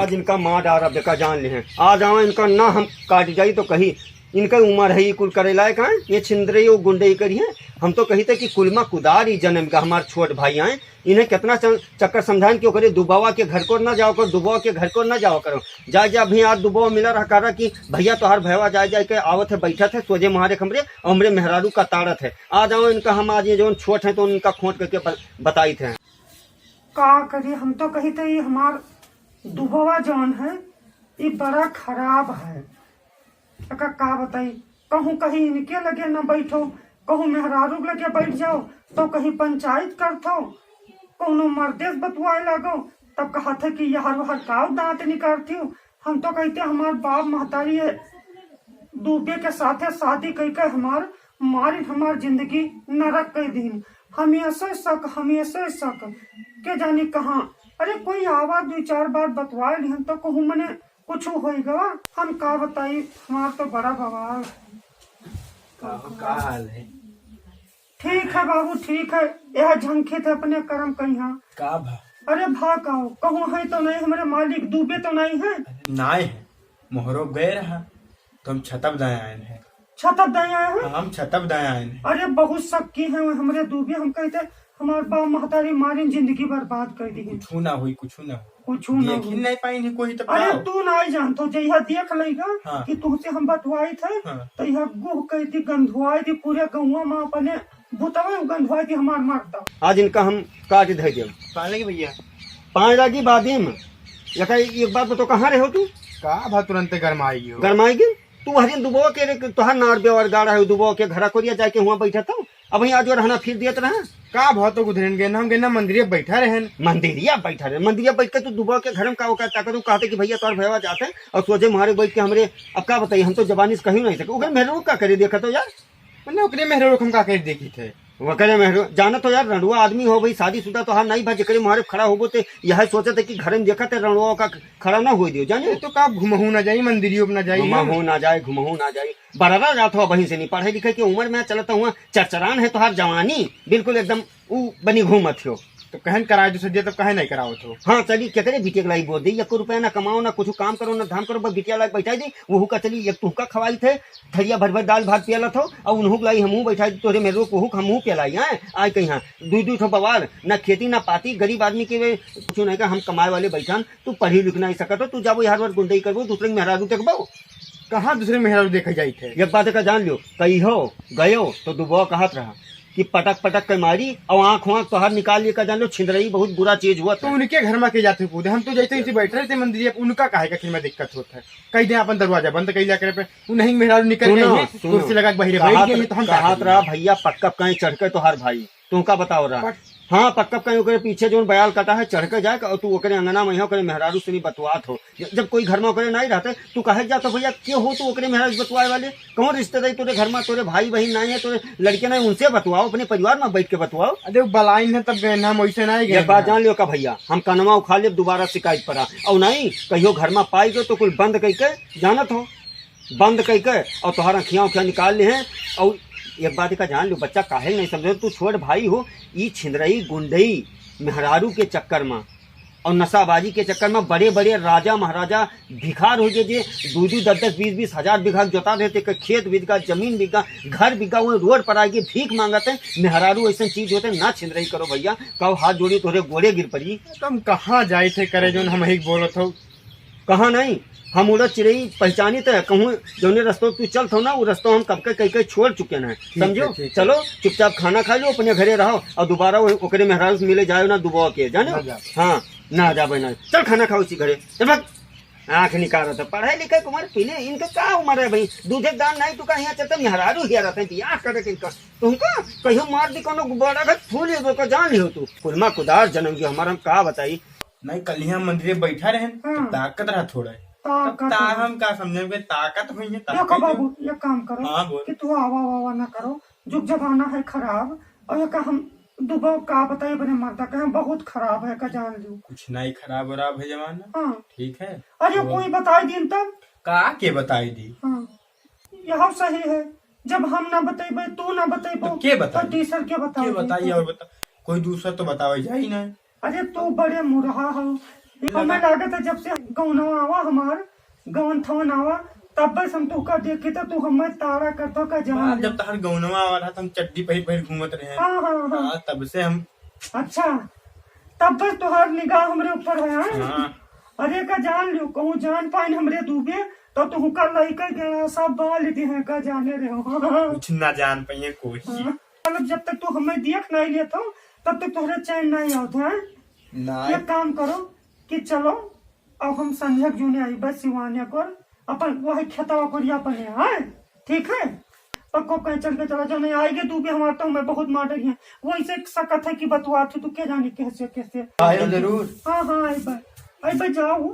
आज इनका माँ डारा बेका जान ले हैं। आज आवा इनका ना हम काट जाई तो कही इनका उम्र है कुल करे लायक है ये छिंदरे गुंडई करी है। हम तो कही थे कि कुलमा कुदारी जन्म का हमारे छोट भाई आए इन्हें कितना चक्कर समझाएं क्यों करे दुबावा के घर को ना जाओ करो दुबावा के घर को ना जाओ करो जा जा भी आज दुबावा मिला रहा करा कि भैया तोहार भैया जाए जाए के आवत है बैठा थे सोजे हमारे कमरे और हमरे मेहरारू का ताड़त है। आ जाओ इनका हम आज ये जो छोट है तो उनका खोट करके बताई थे का करी। हम तो कही थे ये हमार दुबवा जौन है ये बड़ा खराब है। का बताई कहूँ कहीं इनके लगे न बैठो कहूँ मेहरारू लगे बैठ जाओ तो कहीं पंचायत करथो कोनो मर्देश बतुआए लगो तब कहा था कि यह हर का दांत निकालती हूँ। हम तो कहते हमार बाप महतारी है दूबे के साथे शादी करके हमार जिंदगी नरक कर दी। हमेशा शक के जानी कहाँ। अरे कोई आवाज दो चार बार बतवा ली हम तो कहूँ मने कुछ होगा। हम का बताई हमार तो बड़ा बवाल। का हाल है? ठीक है बाबू ठीक है यह झंखे थे अपने कर्म कहीं का भा? अरे भा कहो कहूँ है तो नहीं हमारे मालिक डूबे तो नहीं है नाय है मोहरो गए रहा तो हम छतब दाएं आए हैं। छतब दाएं आए हैं? हम छतब दाएं आए हैं। अरे बहुत शक्की है हमारे डूबे हम कहते हमारे बाप महतारी मारी जिंदगी बर्बाद कर दी। कुछ ना हुई कुछ ना देख ही नहीं पाई कोई तो। अरे तू ना जान तो जहिया देख लेगा हाँ। कि तुमसे हम बतवाई थे हाँ। तो यह गुह कहती गंधुआई थी पूरे गाँव में अपने बुतवे गंधुआई थी हमार मारता। आज इनका हम काट दे दे पाले की भैया 5 लागी बादिम एक बात बतो कहाँ रहे हो तू का भा तुरंत गरमाएगी तू हरिन दुबो के तुहार नार बेवर गाड़ा है दुबो के घर कोरिया जाके हुआ बैठा था अब आज और रहना फिर दियत रहा का भा तो गुधरन गए हम गए मंदिर बैठा रहे मंदिरिया बैठ के तू दुबो के घर में का ताकत कहते कि भैया तोर भैया जाते हैं और सोचे मारे बैठ के हमरे अब का बताइए हम तो जबानी से कहीं नहीं सके उधर मेहरू का करे देखा तो यार मैंने ओकरे मेहरो हम का कर देखी थे वकरे मेहरू जाना तो यार रणुआ आदमी हो भाई शादीशुदा तो हार नहीं भा जकरे मारे खड़ा हो तो यह सोचे थे कि घर में देखा थे रणुआ का खड़ा ना हो दियो जाने तो का घुमहू ना जाई मंदिरियो ना जाई घुमहू ना जाए बराबर जात हो वहीं से नहीं पढ़े लिखे की उम्र में चलता हुआ चरचरान है तो हार जवानी बिल्कुल एकदम बनी घूमत हो तो कहन कराए तो सजे तो कहे नहीं कराओ तो। हाँ चली क्या करे बिटिया लाई बोल दी 1 रुपया ना कमाओ ना कुछ काम करो ना धाम करो बस बिटिया लाई बैठा दी वो का चली एक तुहका खवाई थे थरिया भर दाल भात पियाला थो और उन्हों लाई हमू बैठा दी तोरे मेरे को हमू पिलाई है आज कहीं दू ठो बवाल ना खेती ना पाती गरीब आदमी के कुछ नहीं हम कमाए वाले बैठा तू पढ़ी लिख नहीं सकत तू जाबो यार बार गुंडई करबो दूसरे मेहरारू देखबो कहाँ दूसरे मेहरारू देखा जाई थे। एक बात का जान लियो कही हो गयो तो दुबो कहत रहा कि पटक के मारी और आँख तोहार निकाल लिया जान लो छिंदरई बहुत बुरा चीज हुआ तो उनके घर में के जाते कूदे हम तो जैसे इसी बैठ रहे थे मंदिर उनका काहे का में दिक्कत होता है कई दिन अपन दरवाजा बंद कई जाकर पे नहीं मेहरारू निकल गए कुर्सी लगा बहिरे बैठ गए तो हम कहत रहा भैया पक्का कहीं चढ़ के तोहार भाई तू का बताओ रहा हाँ पक्का कहीं ओकरे पीछे जो बयाल कटा है चढ़ के जाए और तू ओकरे अंगना में ओकरे मेहरारू से नहीं बतवात हो जब कोई घर में ओकरे नहीं रहते तू कहे जा तो भैया क्यों हो तू ओकरे मेहरारू बतवाए वाले कौन रिश्तेदारी तोरे घर में तोरे भाई बहन नहीं है तोरे लड़के नहीं उनसे बतवाओ अपने परिवार में बैठ के बतवाओ। अरे बलाइन है तब गए हम वैसे नहीं गए बात जान लियो का भैया हम कनमा उखा ले दोबारा शिकायत पड़ा और नहीं कहियो घर में पाई गो तो कुल बंद करके जानत हो बंद करके और तुम्हारा खिया उखिया निकाल ले हैं। और एक बात का जान लो बच्चा काहे नहीं समझे तू छोड़ भाई हो ये छिंदरई गुंडई मेहरारू के चक्कर में और नशाबाजी के चक्कर में बड़े बड़े राजा महाराजा भिखार हो गए 2-10-20 हजार बीघा जोता देते खेत बिका जमीन बिका घर बिका वो रोड पर आगे भीख मांगते मेहरारू ऐसा चीज होते ना छिंदरई करो भैया कहो हाथ जोड़ी तोरे गोड़े गिर पड़ी तुम कहाँ जाए थे करे जो हम ही बोलत हो कहाँ नहीं हम उड़ा चिड़ई पहचानी तो कहूँ जो रस्तों तू चल थो ना वो रस्तों हम कब के कई छोड़ चुके हैं समझो चलो चुपचाप खाना खा लो अपने घरे रहो और दोबारा ओकरे मेहरारू से मिले जाओ ना दुबो के जाने हाँ ना जा बना चल खाना खाओ उसी घरे चल आँख निकाल था पढ़ाई लिखाई कुमार पीले इनका क्या उम्र है भाई दूधे दान नहीं तू यहाँ चलते मेहरारू हिया रहते हैं यहाँ करे इनका तुमका कहीं मार दी कोनो बड़ा घर फूल जान लियो तू कुलमा कुदार जन्म जो हमारा का बताई नहीं कल यहाँ मंदिर बैठा रहे ताकत रहा थोड़ा हम का समझे ताकत हुई है बाबू ये काम करो कि तू आवा ना करो जुग जमाना है खराब और ये हम दुबो का बताइए बने मर्दा कहे बहुत खराब है का जान लो कुछ नहीं खराब हो रहा भाई जमाना। हाँ ठीक है अरे कोई बताई दिन तब का के बताई दी। हाँ यह सही है जब हम ना बताइए तू ना बताइए तो के बता तीसर के बताइए और बता कोई दूसरा तो बताओ जाए ना। अरे तू बड़े मुरहा हो हमें लागत है जब से गौनवा आवा हमार गौन थवन आवा तब बस हम तुका देखे तो तू हमें तारा करतो का जान जब तक गौनवा आ रहा था हम चड्डी पहन पहन घूमत रहे हैं। हाँ हाँ हाँ हाँ, तब से हम अच्छा तब बस तुहार निगाह हमरे ऊपर है हाँ? हाँ अरे का जान लियो कहूँ जान पाइन हमरे डूबे तो तू का लइका गया सब बाल दे है का जाने रहे हो हाँ, कुछ ना जान पाइए कोई। हाँ। मतलब जब तक तू हमें देख नहीं लेता तब तक तुहरे चैन नहीं आता है। ना एक काम करो कि चलो अब हम संजय जूने आई बस सिवाने को अपन वही खेतवा कोरिया अपन है ठीक है पक्को कहीं चल के चला जाओ नहीं आएंगे तू भी हमारे तो मैं बहुत माडर है वो इसे सकत है कि बतवा तू क्या जाने कैसे कैसे आयो जरूर। हाँ हाँ आई बार जाओ